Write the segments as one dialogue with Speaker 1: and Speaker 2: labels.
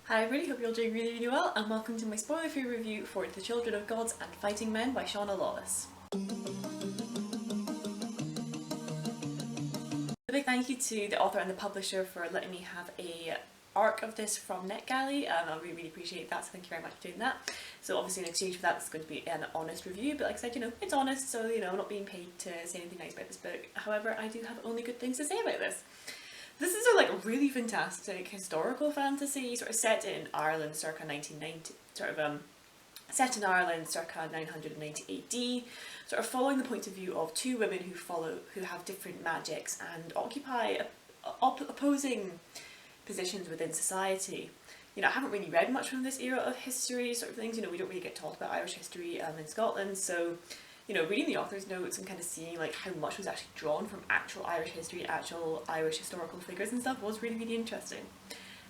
Speaker 1: Hi, I really hope you're doing really well, and welcome to my spoiler-free review for The Children of Gods and Fighting Men by Shauna Lawless. A big thank you to the author and the publisher for letting me have a arc of this from NetGalley. I really appreciate that, so thank you very much for doing that. So obviously in exchange for that it's going to be an honest review, but like I said, it's honest, so I'm not being paid to say anything nice about this book. However, I do have only good things to say about this. This is a really fantastic historical fantasy, sort of set in Ireland circa 1990, set in Ireland circa 990 AD, sort of following the point of view of two women who have different magics and occupy opposing positions within society. I haven't really read much from this era of history sort of things. We don't really get taught about Irish history in Scotland, so reading the author's notes and kind of seeing how much was actually drawn from actual Irish history, actual Irish historical figures and stuff was really interesting.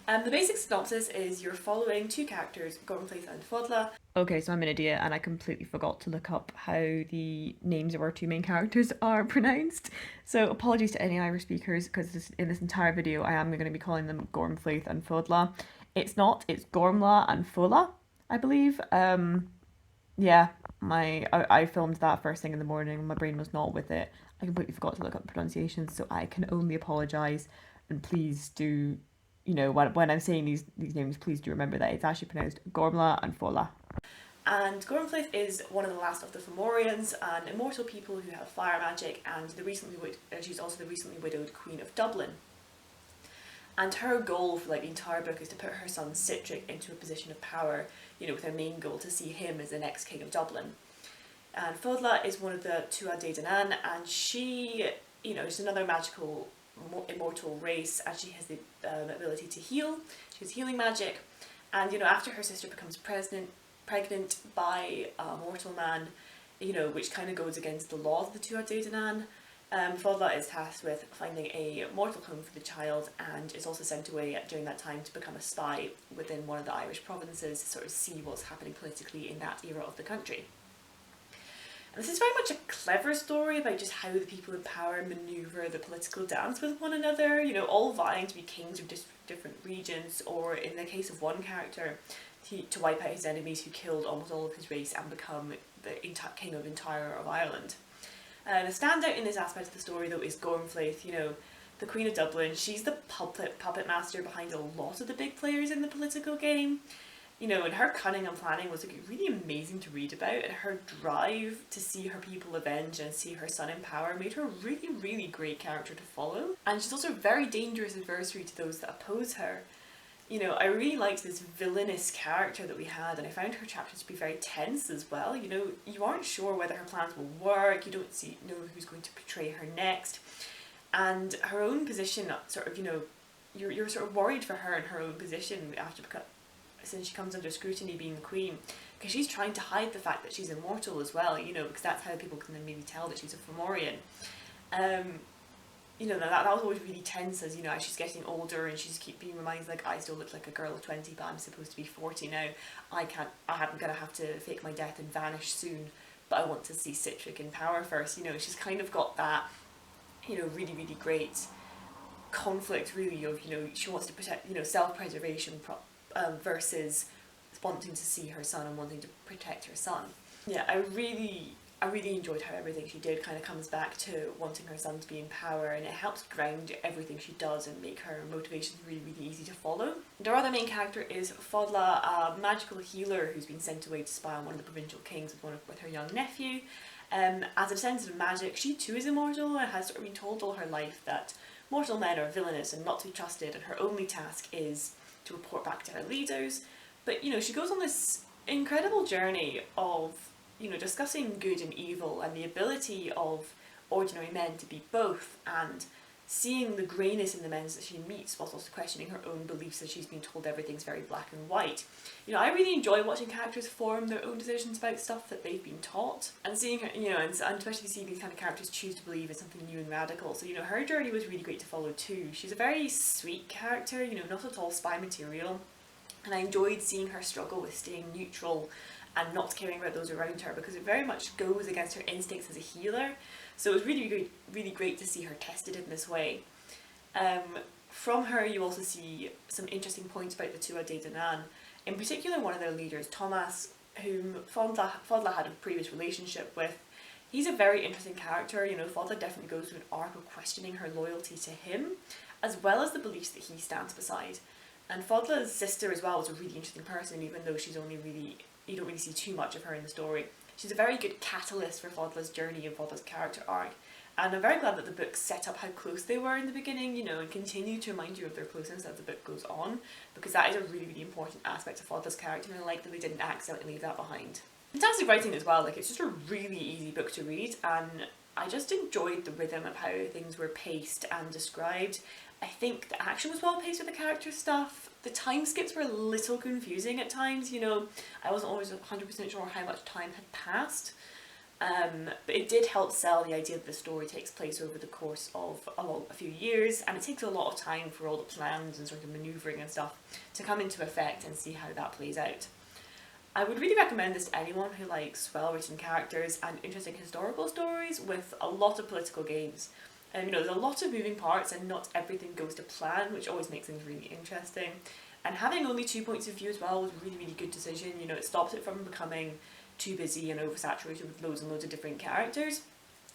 Speaker 1: The basic synopsis is you're following two characters, Gormflaith and Fodla. Okay, so I'm an idiot and I completely forgot to look up how the names of our two main characters are pronounced. So apologies to any Irish speakers, because in this entire video I am going to be calling them Gormflaith and Fodla. It's not, it's Gormla and Fola, I believe. Yeah, I filmed that first thing in the morning. My brain was not with it. I completely forgot to look up pronunciations, so I can only apologise. And please do, when I'm saying these names, please do remember that it's actually pronounced Gormla and Fola. And Gormflaith is one of the last of the Fomorians, an immortal people who have fire magic, and she's also the recently widowed Queen of Dublin. And her goal for the entire book is to put her son Sitric into a position of power, with her main goal to see him as the next king of Dublin. And Fodla is one of the Tuatha Dé Danann, and she, is another magical immortal race, and she has the ability to heal. She has healing magic, and after her sister becomes pregnant by a mortal man, which kind of goes against the laws of the Tuatha Dé Danann. Fodla is tasked with finding a mortal home for the child, and is also sent away during that time to become a spy within one of the Irish provinces to sort of see what's happening politically in that era of the country. And this is very much a clever story about just how the people in power manoeuvre the political dance with one another, all vying to be kings of different regions, or in the case of one character, to wipe out his enemies who killed almost all of his race and become the king of entire of Ireland. The standout in this aspect of the story, though, is Gormflaith, the Queen of Dublin. She's the puppet master behind a lot of the big players in the political game. And her cunning and planning was really amazing to read about, and her drive to see her people avenged and see her son in power made her a really great character to follow. And she's also a very dangerous adversary to those that oppose her. I really liked this villainous character that we had, and I found her chapters to be very tense as well. You aren't sure whether her plans will work, you don't know who's going to betray her next. And her own position, you're sort of worried for her in her own position since she comes under scrutiny being the queen, because she's trying to hide the fact that she's immortal as well, because that's how people can then maybe tell that she's a Fomorian. That was always really tense as she's getting older, and she's keep being reminded I still look like a girl of 20, but I'm supposed to be 40 now. I'm gonna have to fake my death and vanish soon, but I want to see Sitric in power first. She's kind of got that really great conflict really of she wants to protect self-preservation versus wanting to see her son and wanting to protect her son. Yeah, I really enjoyed how everything she did kind of comes back to wanting her son to be in power, and it helps ground everything she does and make her motivations really easy to follow. And our other main character is Fodla, a magical healer who's been sent away to spy on one of the provincial kings with her young nephew. As a descendant of magic, she too is immortal and has sort of been told all her life that mortal men are villainous and not to be trusted, and her only task is to report back to her leaders. But she goes on this incredible journey of discussing good and evil and the ability of ordinary men to be both, and seeing the greyness in the men that she meets whilst also questioning her own beliefs as she's been told everything's very black and white. I really enjoy watching characters form their own decisions about stuff that they've been taught, and seeing her, and especially seeing these kind of characters choose to believe in something new and radical. So her journey was really great to follow too. She's a very sweet character, not at all spy material, and I enjoyed seeing her struggle with staying neutral and not caring about those around her, because it very much goes against her instincts as a healer. So it was really great to see her tested in this way. From her you also see some interesting points about the Tuatha Dé Danann, in particular one of their leaders, Thomas, whom Fodla had a previous relationship with. He's a very interesting character, you know. Fodla definitely goes through an arc of questioning her loyalty to him, as well as the beliefs that he stands beside. And Fodla's sister as well was a really interesting person, even though she's only really, you don't really see too much of her in the story. She's a very good catalyst for Fodla's journey and Fodla's character arc. And I'm very glad that the book set up how close they were in the beginning, you know, and continue to remind you of their closeness as the book goes on, because that is a really, really important aspect of Fodla's character, and I like that they didn't accidentally leave that behind. Fantastic writing as well, like it's just a really easy book to read, and I just enjoyed the rhythm of how things were paced and described. I think the action was well paced with the character stuff. The time skips were a little confusing at times, you know, I wasn't always 100% sure how much time had passed. But it did help sell the idea that the story takes place over the course of a few years, and it takes a lot of time for all the plans and sort of manoeuvring and stuff to come into effect and see how that plays out. I would really recommend this to anyone who likes well-written characters and interesting historical stories with a lot of political games. You know, there's a lot of moving parts and not everything goes to plan, which always makes things really interesting. And having only 2 points of view as well was a really, really good decision. You know, it stops it from becoming too busy and oversaturated with loads and loads of different characters.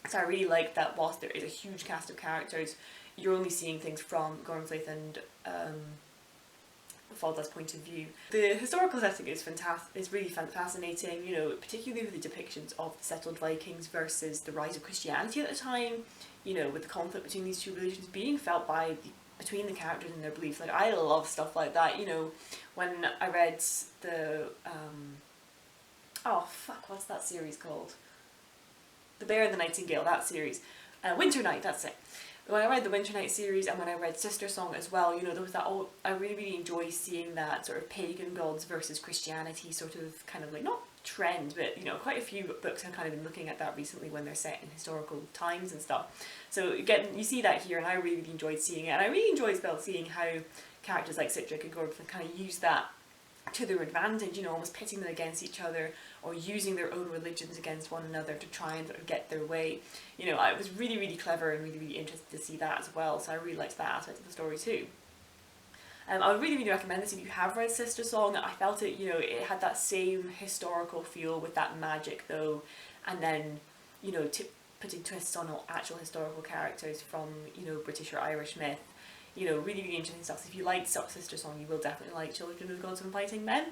Speaker 1: So I really like that whilst there is a huge cast of characters, you're only seeing things from Gormflaith and Fodla's point of view. The historical setting is fantastic, it's really fascinating, you know, particularly with the depictions of the settled Vikings versus the rise of Christianity at the time, you know, with the conflict between these two religions being felt between the characters and their beliefs. Like, I love stuff like that, you know. When I read the oh fuck, what's that series called? The Bear and the Nightingale, that series. Winter Night, that's it. When I read the Winter Night series and when I read Sister Song as well, you know, there was that I really, really enjoy seeing that sort of pagan gods versus Christianity sort of kind of like, not trend, but you know, quite a few books have kind of been looking at that recently when they're set in historical times and stuff. So again, you see that here, and I really, really enjoyed seeing it, and I really enjoyed as well seeing how characters like Cedric and Gormflaith kind of use that to their advantage, you know, almost pitting them against each other or using their own religions against one another to try and sort of get their way. You know, it was really, really clever and really, really interested to see that as well, so I really liked that aspect of the story too. I would really, really recommend this if you have read Sister Song. I felt it, you know, it had that same historical feel with that magic though, and then, you know, putting twists on actual historical characters from, you know, British or Irish myth. You know, really, really interesting stuff. So if you liked Sister Song, you will definitely like Children of Gods and Fighting Men.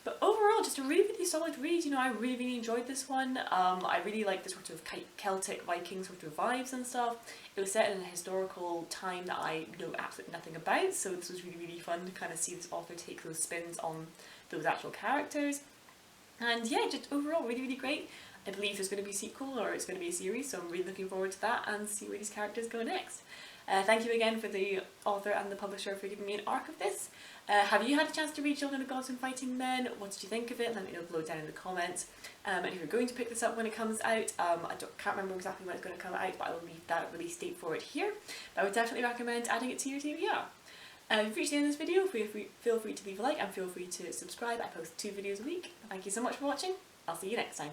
Speaker 1: But overall, just a really, really solid read. You know, I really, really enjoyed this one. I really like the sort of Celtic Viking sort of vibes and stuff. It was set in a historical time that I know absolutely nothing about, so this was really, really fun to kind of see this author take those spins on those actual characters. And yeah, just overall, really, really great. I believe there's going to be a sequel, or it's going to be a series, so I'm really looking forward to that and see where these characters go next. Thank you again for the author and the publisher for giving me an arc of this. Have you had a chance to read Children of Gods and Fighting Men? What did you think of it? Let me know below down in the comments. And if you're going to pick this up when it comes out, can't remember exactly when it's going to come out, but I will leave that release date for it here. But I would definitely recommend adding it to your TBR. If you've reached the end of this video, feel free to leave a like and feel free to subscribe. I post 2 videos a week. Thank you so much for watching. I'll see you next time.